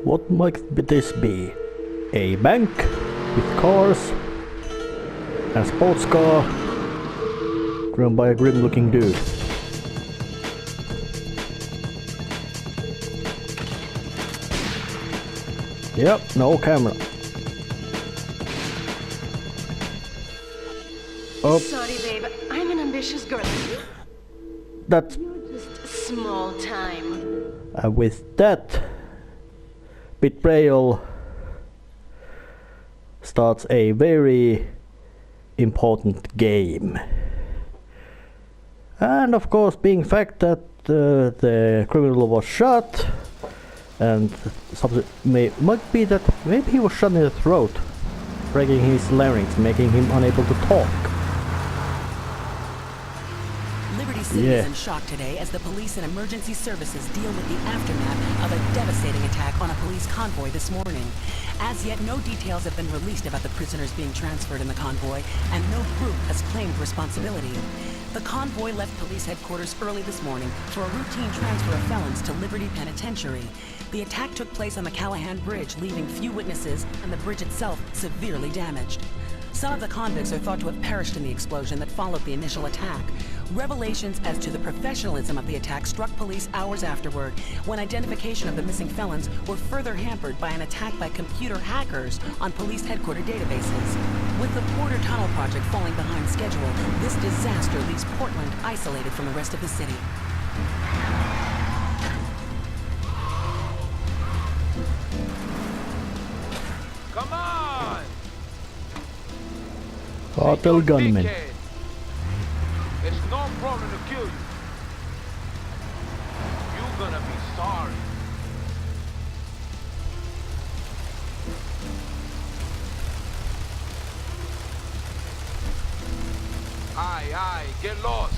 What might this be? A bank with cars and a sports car driven by a grim looking dude. Yep, no camera. Oh. Sorry, babe. I'm an ambitious girl. That's... You're just small time. With that, betrayal starts a very important game. And of course, being fact that the criminal was shot, and something might be that maybe he was shot in the throat, breaking his larynx, making him unable to talk. City is in shock today as the police and emergency services deal with the aftermath of a devastating attack on a police convoy this morning. As yet, no details have been released about the prisoners being transferred in the convoy, and no group has claimed responsibility. The convoy left police headquarters early this morning for a routine transfer of felons to Liberty Penitentiary. The attack took place on the Callahan Bridge, leaving few witnesses and the bridge itself severely damaged. Some of the convicts are thought to have perished in the explosion that followed the initial attack. Revelations as to the professionalism of the attack struck police hours afterward, when identification of the missing felons were further hampered by an attack by computer hackers on police headquarters databases. With the Porter Tunnel project falling behind schedule, this disaster leaves Portland isolated from the rest of the city. Come on! Cartel gunman. It's no problem to kill you. You're gonna be sorry. Aye, get lost.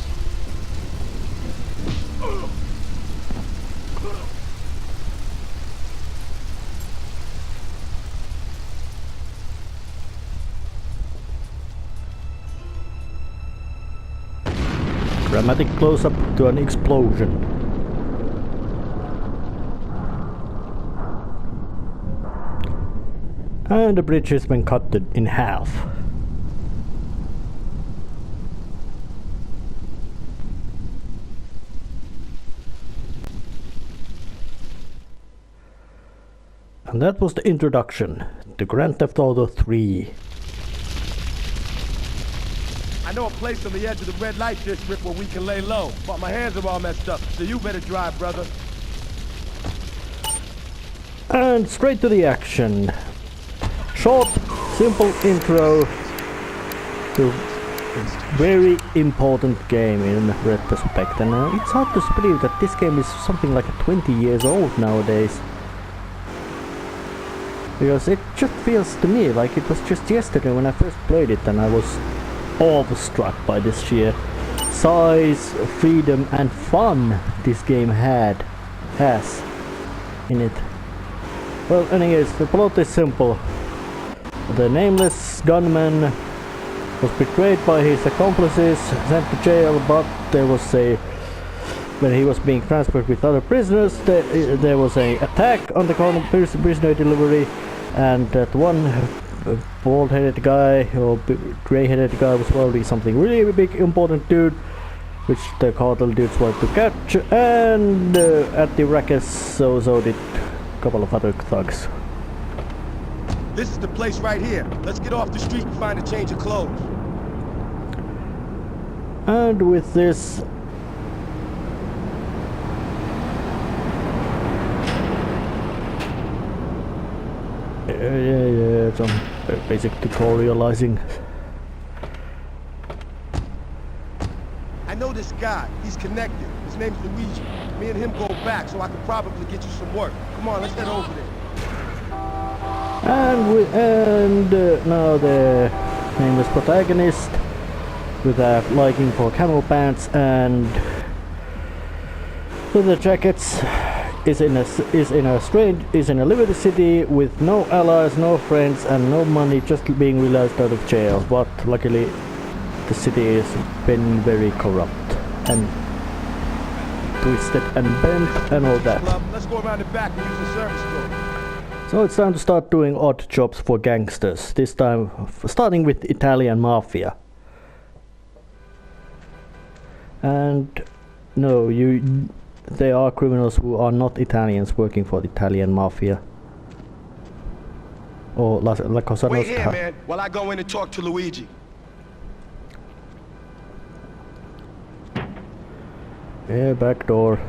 Dramatic close-up to an explosion. And the bridge has been cut in half. And that was the introduction to Grand Theft Auto 3. I know a place on the edge of the red light district where we can lay low, but my hands are all messed up, so you better drive, brother. And straight to the action. Short, simple intro to a very important game in retrospect. And it's hard to believe that this game is something like 20 years old nowadays. Because it just feels to me like it was just yesterday when I first played it, and I was awestruck by the sheer size, freedom and fun this game has in it. Well, anyways, the plot is simple. The nameless gunman was betrayed by his accomplices, sent to jail, but when he was being transferred with other prisoners, there was an attack on the prisoner delivery, and that one bald-headed guy or grey-headed guy was probably something really big, important dude, which the cartel dudes wanted to catch, and at the ruckus, so did a couple of other thugs. This is the place right here. Let's get off the street and find a change of clothes. And with this, yeah, some basic tutorializing. I know this guy. He's connected. His name's Luigi. Me and him go back, so I could probably get you some work. Come on, let's head over there. And now the nameless protagonist with a liking for camel pants and leather jackets is in a Liberty City with no allies, no friends, and no money, just being released out of jail. But luckily, the city has been very corrupt and twisted and bent and all that. Let's go around the back and use the service door. So it's time to start doing odd jobs for gangsters. This time starting with Italian mafia. And no, there are criminals who are not Italians working for the Italian mafia. Or la cosa Wait here, nostra. man, while I go in and talk to Luigi. Yeah, back door.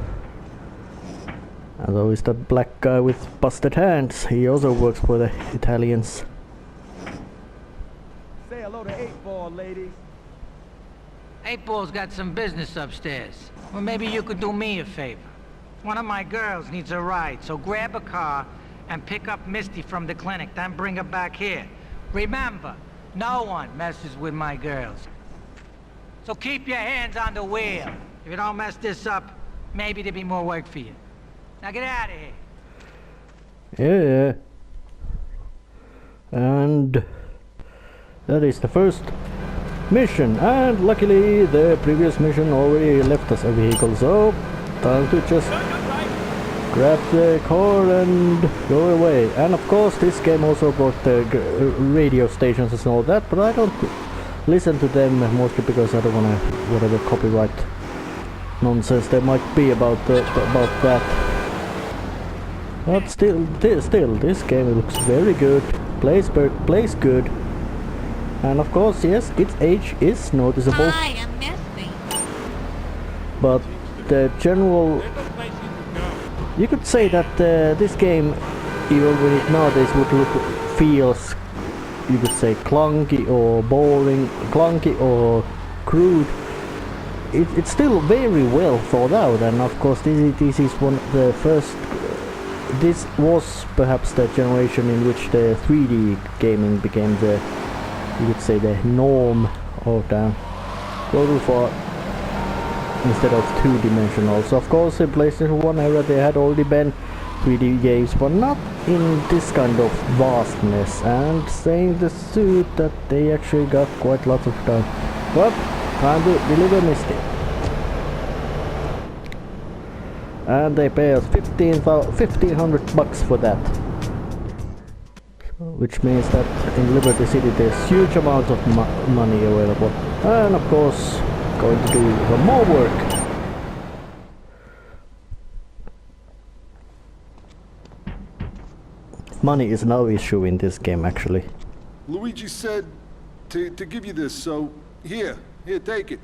And so is that black guy with busted hands. He also works for the Italians. Say hello to 8-Ball, ladies. 8-Ball's got some business upstairs. Well, maybe you could do me a favor. One of my girls needs a ride, so grab a car and pick up Misty from the clinic, then bring her back here. Remember, no one messes with my girls. So keep your hands on the wheel. If you don't mess this up, maybe there'll be more work for you. Now get out of Yeah. here. And that is the first mission. And luckily the previous mission already left us a vehicle, so time to just grab the car and go away. And of course this game also brought the radio stations and all that, but I don't listen to them mostly because I don't want to whatever copyright nonsense there might be about that. But still, this game looks very good, plays good, and of course, yes, its age is noticeable. Hi, I'm Misty. But the general, you could say that this game, even when it nowadays would feels, you could say clunky or boring, clunky or crude. It's still very well thought out, and of course, this is one of the first. This was perhaps the generation in which the 3D gaming became the, you could say, the norm of the total for instead of two-dimensional. So of course in PlayStation 1 era they had already been 3D games, but not in this kind of vastness, and saying the suit that they actually got quite lots of time. But time to deliver Misty. And they pay us $1,500 for that, which means that in Liberty City there's huge amount of money available, and of course going to do some more work. Money is no issue in this game actually. Luigi said to give you this, so here, take it.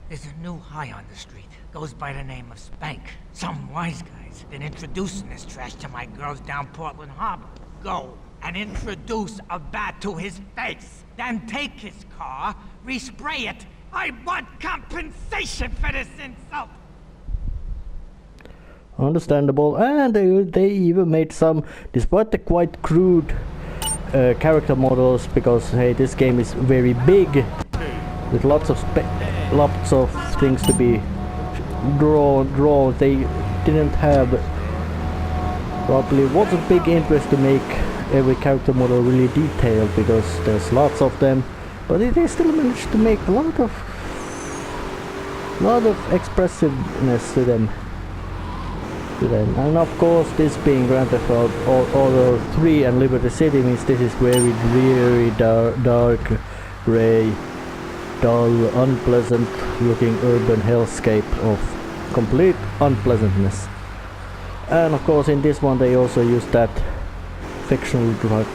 There's a new high on the street. Goes by the name of Spank. Some wise guys been introducing this trash to my girls down Portland Harbor. Go and introduce a bat to his face. Then take his car, respray it. I want compensation for this insult. Understandable, and they even made some, despite the quite crude character models, because hey, this game is very big with lots of things to be drawn. They didn't have probably wasn't big interest to make every character model really detailed because there's lots of them, but they still managed to make a lot of expressiveness to them. And of course this being Grand Theft Auto 3 and Liberty City means this is very dreary, dark, grey, dull, unpleasant looking urban hellscape of complete unpleasantness. And of course in this one they also used that fictional drug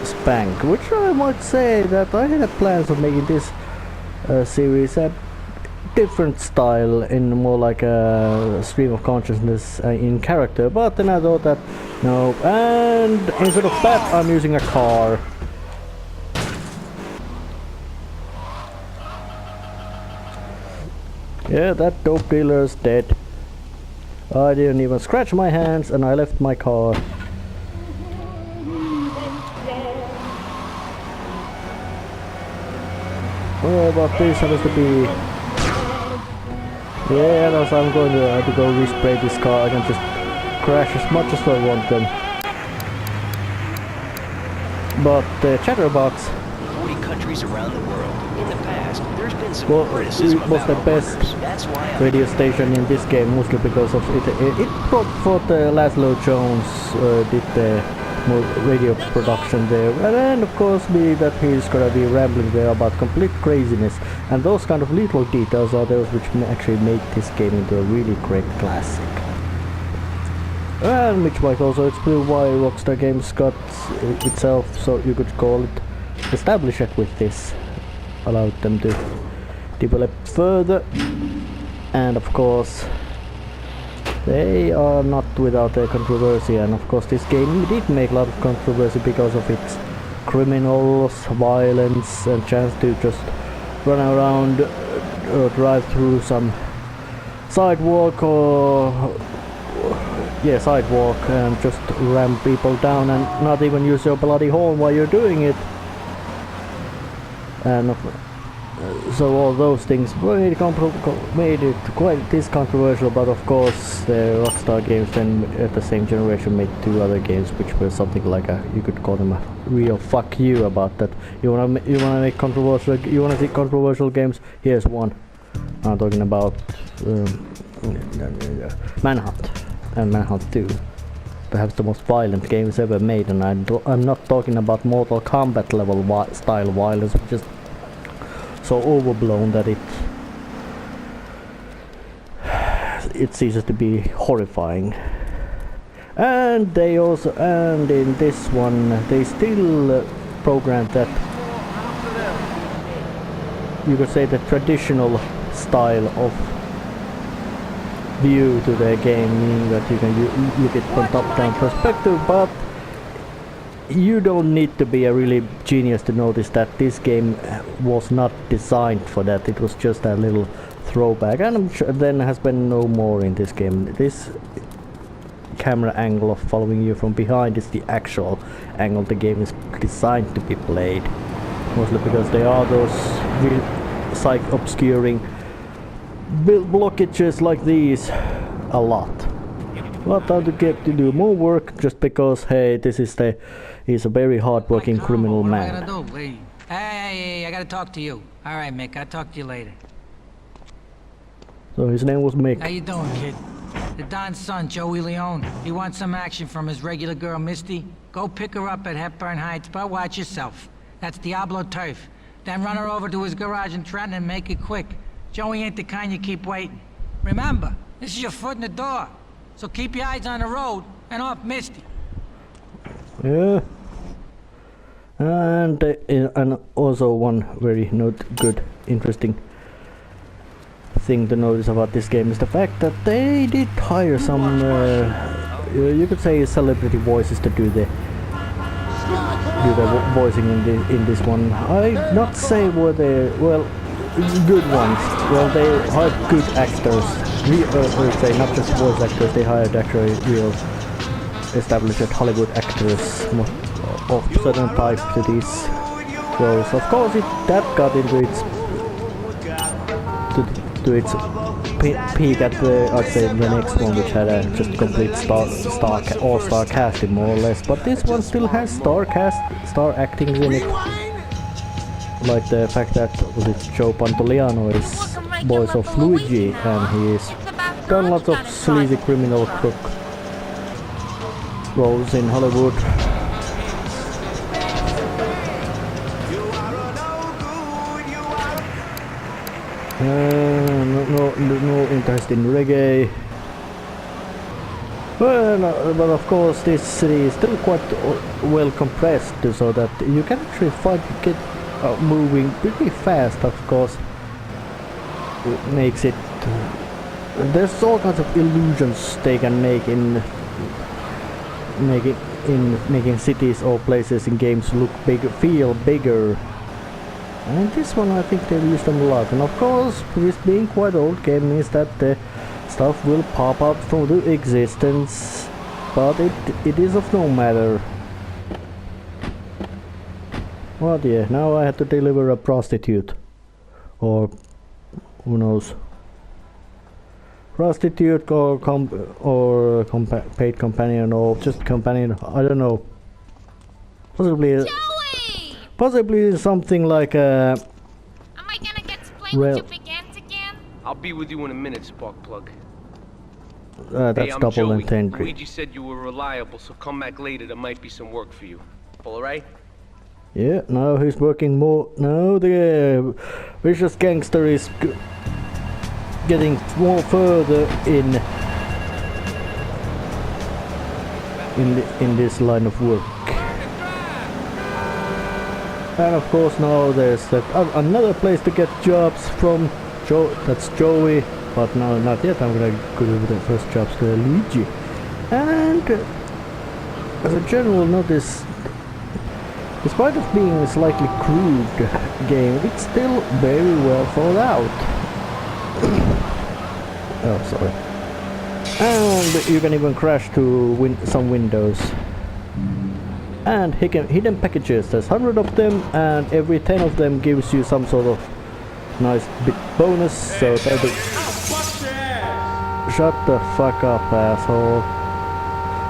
Spank, which I might say that I had plans of making this series a different style, in more like a stream of consciousness in character, but then I thought that no, and instead of that I'm using a car. Yeah, that dope dealer is dead. I didn't even scratch my hands and I left my car. Oh, but this happens to be... Yeah, that's I'm going to have to go respray this car. I can just crash as much as I want them. But the chatterbox... 40 countries around the world. In the past, was the best radio station in this game, mostly because of it. It brought forth Laszlo Jones did the radio production there, and then of course that he's gonna be rambling there about complete craziness, and those kind of little details are those which actually make this game into a really great classic. And which might also explain why Rockstar Games got itself, so you could call it, established with this, allowed them to develop further, and of course they are not without a controversy, and of course this game did make a lot of controversy because of its criminals, violence, and chance to just run around or drive through some sidewalk and just ram people down and not even use your bloody horn while you're doing it. And so all those things made it quite this controversial, but of course the Rockstar Games then at the same generation made two other games which were something like you could call them a real fuck you about that. You wanna make controversial, you wanna see controversial games? Here's one. I'm talking about Manhunt and Manhunt 2. Perhaps the most violent games ever made, and I'm not talking about Mortal Kombat level style violence, which is so overblown that it ceases to be horrifying. And they also, and in this one they still programmed that, you could say, the traditional style of view to the game, meaning that you can look at from top-down perspective, but you don't need to be a really genius to notice that this game was not designed for that. It was just a little throwback, and I'm sure then has been no more in this game. This camera angle of following you from behind is the actual angle the game is designed to be played, mostly because there are those real obscuring blockages like these a lot. But I'll get to do more work just because, hey, he's a very hard-working criminal man. What am I gonna do? Hey, I gotta talk to you. All right, Mick, I'll talk to you later. So his name was Mick. How you doing, kid? The Don's son, Joey Leone. He wants some action from his regular girl, Misty. Go pick her up at Hepburn Heights, but watch yourself. That's Diablo turf. Then run her over to his garage in Trenton and make it quick. Joey ain't the kind you keep waiting. Remember, this is your foot in the door. So keep your eyes on the road and off Misty. Yeah. And also one very interesting thing to notice about this game is the fact that they did hire some, you could say, celebrity voices to do the voicing in this one. I'd not say were they, well, good ones. Well, they hired good actors. Say not just voice actors. They hired actually real established Hollywood actors of certain type to these roles. Of course, that got into its peak at I'd say the next one, which had a just complete all-star casting more or less. But this one still has star actings in it. Like the fact that Joe Pantoliano is voice of Luigi, and he's done lots of sleazy criminal crook roles in Hollywood. No interest in reggae. Well, but of course this city is still quite well compressed, so that you can actually get moving pretty fast. Of course, it makes it. There's all kinds of illusions they can make in making cities or places in games look bigger, feel bigger. And this one, I think they've used them a lot. And of course, this being quite old game means that the stuff will pop up from the existence, but it is of no matter. Well, yeah, now I have to deliver a prostitute, or who knows, prostitute or paid companion, or just companion. I don't know. Possibly something like a Well, you begin again? I'll be with you in a minute, Sparkplug. that's Hey, I'm double Joey. entendre. Luigi said you were reliable, so come back later. There might be some work for you. All right? Yeah, now he's working more. Now the vicious gangster is getting more further in this line of work. And of course now there's that another place to get jobs from. That's Joey, but no, not yet. I'm gonna go to the first jobs to Luigi. And as a general notice, despite of being a slightly crude game, it's still very well thought out. Oh, sorry. And you can even crash to some windows. And hidden packages, there's 100 of them, and every 10 of them gives you some sort of nice bit bonus, so that'll be... Shut the fuck up, asshole.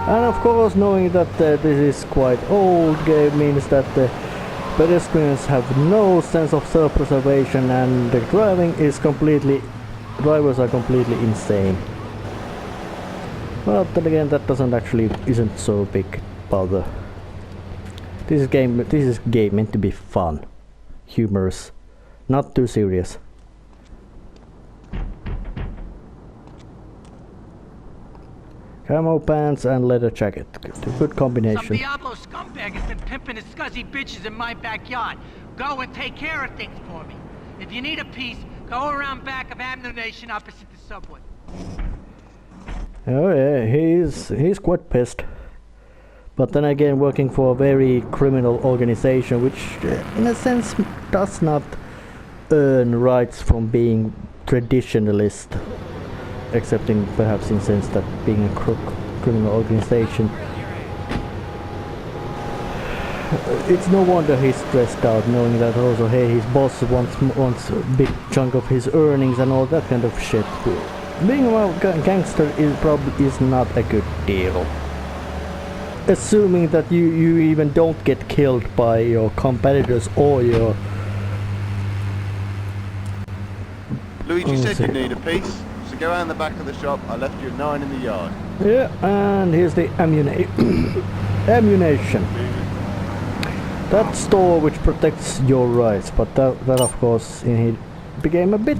And of course, knowing that this is quite old game means that the pedestrians have no sense of self-preservation, and the drivers are completely insane. But then again, that isn't so big bother. This is game meant to be fun, humorous, not too serious. Camo pants and leather jacket. Good combination. Some Diablo scumbag has been pimping his scuzzy bitches in my backyard. Go and take care of things for me. If you need a piece, go around back of ammunition opposite the subway. Oh yeah, he's quite pissed. But then again, working for a very criminal organization, which in a sense does not earn rights from being traditionalist, except in perhaps in sense that being a criminal organization. It's no wonder he's stressed out, knowing that also, hey, his boss wants a big chunk of his earnings and all that kind of shit. Being a gangster is not a good deal. Assuming that you even don't get killed by your competitors or your... Luigi said you need a piece, so go around the back of the shop. I left you 9 in the yard. Yeah, and here's the ammunition. That store which protects your rights, but that of course became a bit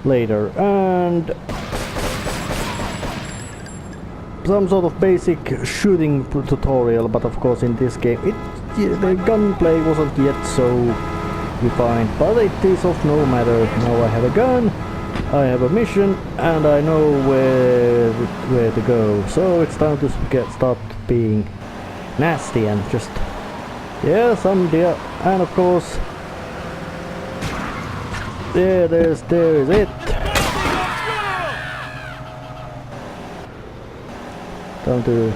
later. And some sort of basic shooting tutorial, but of course in this game the gunplay wasn't yet so refined, but it is of no matter. Now I have a gun, I have a mission, and I know where to go. So it's time to start being nasty and just some deer. And of course there is it. Down to...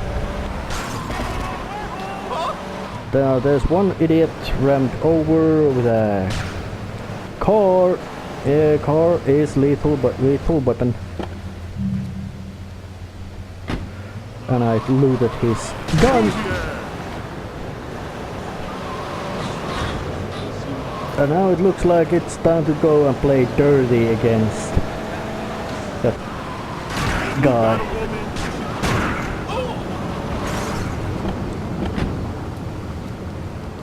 Now there's one idiot rammed over with a car. Yeah, car is lethal weapon. And I looted his gun. And now it looks like it's time to go and play dirty against that guy.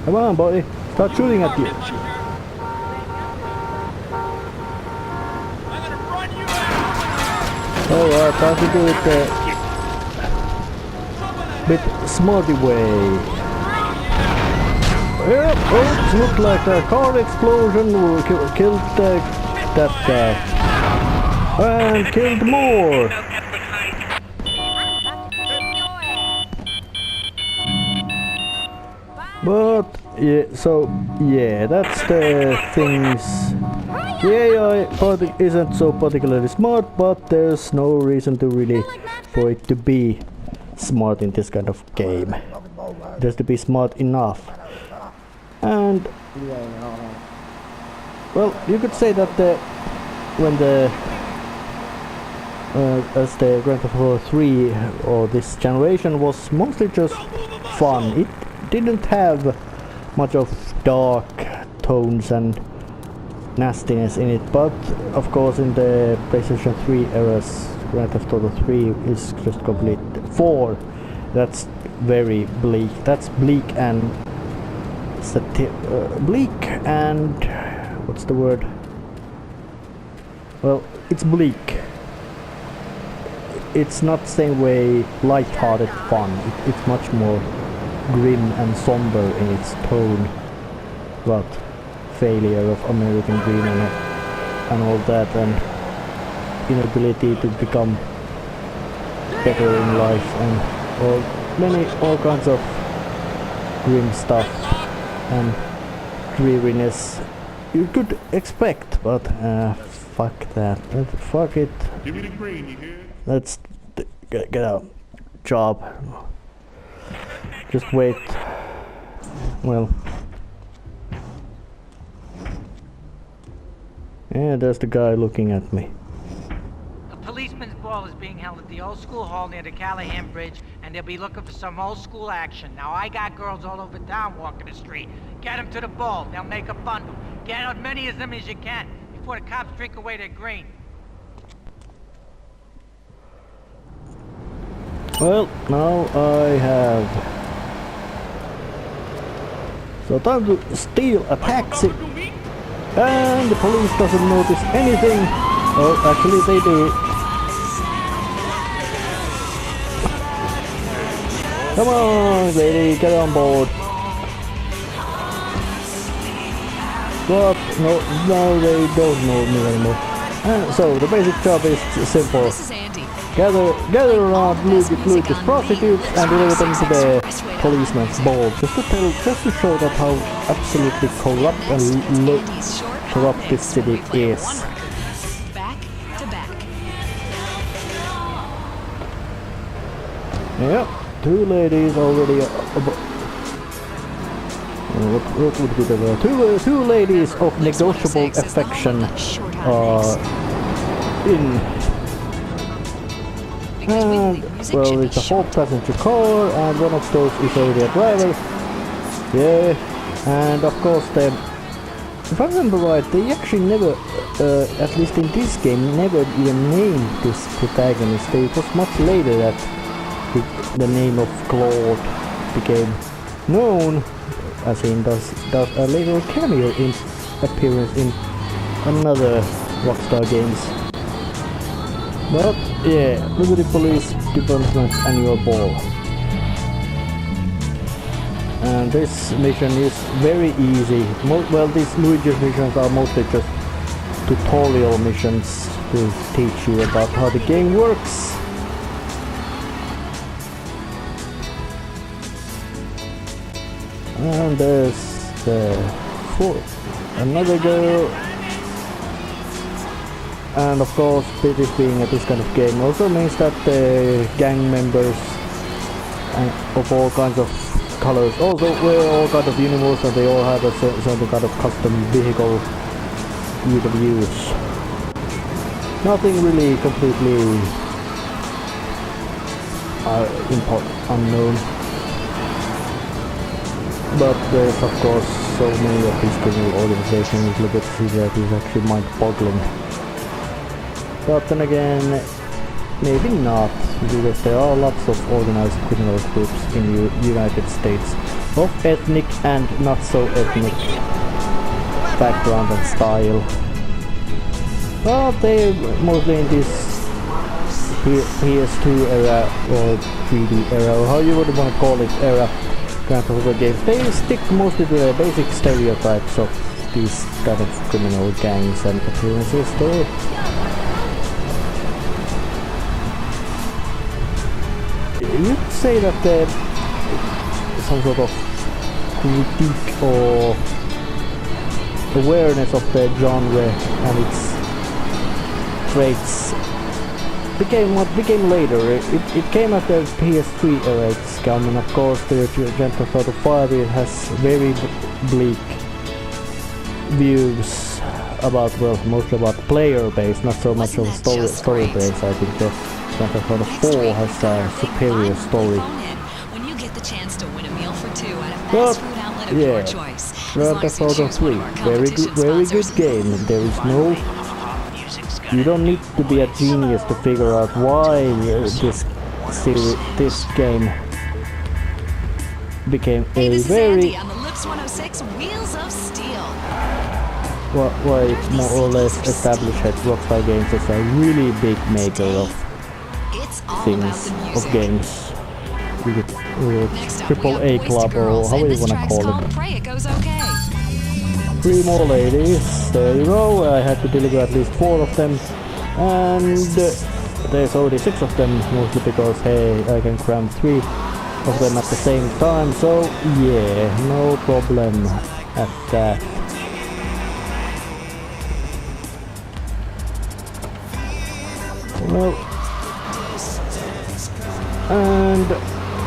Come on, buddy. Start shooting at you. Alright, time to do it bit smarty way. Yep, oops, looked like a car explosion killed that guy. And killed more. But yeah, that's the things. The AI isn't so particularly smart, but there's no reason to really for it to be smart in this kind of game. It has to be smart enough. And well, you could say that as the Grand Theft Auto 3 or this generation was mostly just fun. It didn't have much of dark tones and nastiness in it, but of course in the PlayStation 3 eras, Grand Theft Auto 3 is just complete 4. That's very bleak. That's bleak and bleak and what's the word? Well, it's bleak. It's not same way light-hearted fun. It's much more grim and somber in its tone. But failure of American dream and all that, and inability to become better in life, and all kinds of grim stuff and dreariness you could expect, but fuck that. Fuck it. Give me the green, you hear? Let's get a job. Just wait. Well. Yeah, there's the guy looking at me. A policeman's ball is being held at the old school hall near the Callahan Bridge, and they'll be looking for some old school action. Now, I got girls all over town walking the street. Get them to the ball. They'll make a bundle. Get as many of them as you can before the cops drink away their green. Well, now I have... So time to steal a taxi. And the police doesn't notice anything. Oh, actually they do. Come on, lady, get on board. But no, they don't know me anymore. So the basic job is simple. This is Andy. Gather around Lucas prostitutes and deliver them to the policeman's ball, just to show that how absolutely corrupt and corrupt this city is. Back to back. Yeah, two ladies already. What would be the word? Two ladies of negotiable affection in. And, well, it's a 4-passenger car, and one of those is already a driver. Yeah, and of course if I remember right, they actually never, at least in this game, never even named this protagonist. It was much later that the name of Claude became known, as in does a later cameo in appearance in another Rockstar games. But yeah, Liberty Police Department's annual ball. And this mission is very easy. Well, these Luigi's missions are mostly just tutorial missions to teach you about how the game works. And there's another girl. And of course, this being this kind of game also means that the gang members of all kinds of colors also wear all kinds of uniforms, and they all have a certain kind of custom vehicle you can use. Nothing really completely unknown. But there's of course so many of these criminal organizations, Liberty, that is actually mind-boggling. But then again, maybe not, because there are lots of organized criminal groups in the United States of ethnic and not so ethnic background and style. But they're mostly in this PS2 era or 3D era, or how you would want to call it, era kind of games. They stick mostly to the basic stereotypes of these kind of criminal gangs and appearances there. You'd say that some sort of critique or awareness of the genre and its traits became what became later. It came after PS3 era. It's coming, of course, the Grand Theft Auto 5. It has very bleak views about, well, mostly about player base, not so much of story base. I think the Grand Theft Auto 4 has a superior story. When you get the chance to win a meal for two at a fast food outlet of your choice. Grand Theft Auto 3. Very good game. There is no... You don't need to be a genius to figure out why this game became a very... on the Lips 106 Wheels of Steel. Why it's more or less established that Rockstar Games is a really big maker of things, of games. Triple A club or however you wanna call it. Pray it goes okay. 3 more ladies, there you go. I had to deliver at least 4 of them, and there's already 6 of them, mostly because hey, I can cram 3 of them at the same time, so yeah, no problem at that. Well, and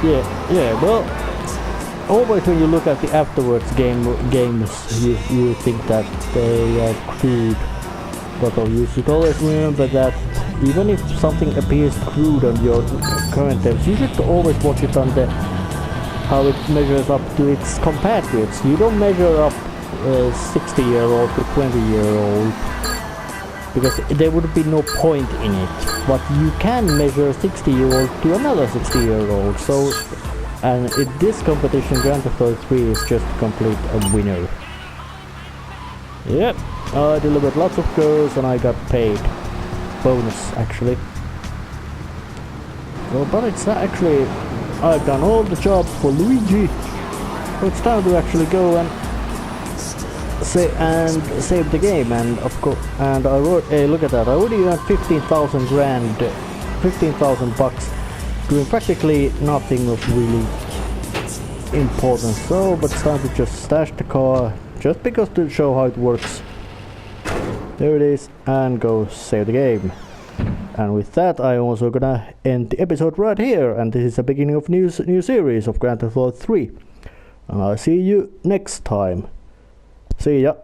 yeah, well, always when you look at the afterwards games, you think that they are crude, but you should always remember that even if something appears crude on your current terms, you should always watch it on the how it measures up to its compatriots. You don't measure up 60-year-old to 20-year-old, because there would be no point in it. But you can measure a 60-year-old to another 60-year-old. So, and in this competition, Grand Theft Auto 3 is just complete a winner. Yep, I delivered lots of girls and I got paid. Bonus, actually. So, but it's actually, I've done all the jobs for Luigi. So it's time to actually go and save the game, and of course, and I wrote, hey, look at that, I already earned 15,000 bucks doing practically nothing of really importance. So, but it's time to just stash the car, just because to show how it works. There it is, and go save the game. And with that, I'm also gonna end the episode right here, and this is the beginning of new series of Grand Theft Auto 3. And I'll see you next time. See ya.